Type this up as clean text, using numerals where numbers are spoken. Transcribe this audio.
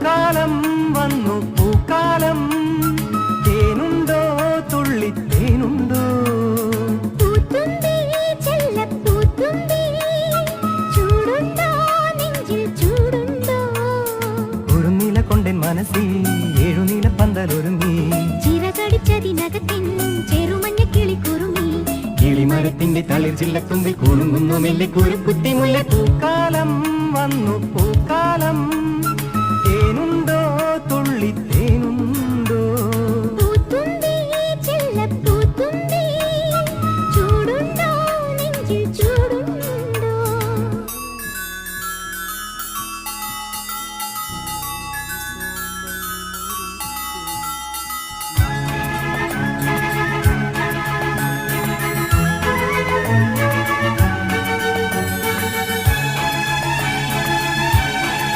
പൂക്കാലം വന്നു പൂക്കാലം തേനുണ്ടോ തുള്ളിത്തേനുണ്ടോ കുറുനില കൊണ്ടൻ മനസ്സിൽ ഏഴുനീല പന്തലൊരുങ്ങി ചിറകടിച്ചതിനകത്തിൻ ചെറുമഞ്ഞ കിളി കുറുങ്ങി കിളിമരത്തിന്റെ തളിർ ചില്ലത്തുമ്പിൽ കുണുങ്ങുന്നു മെല്ലെ കുരുക്കുത്തി മുല്ല പൂക്കാലം വന്നു പൂക്കാലം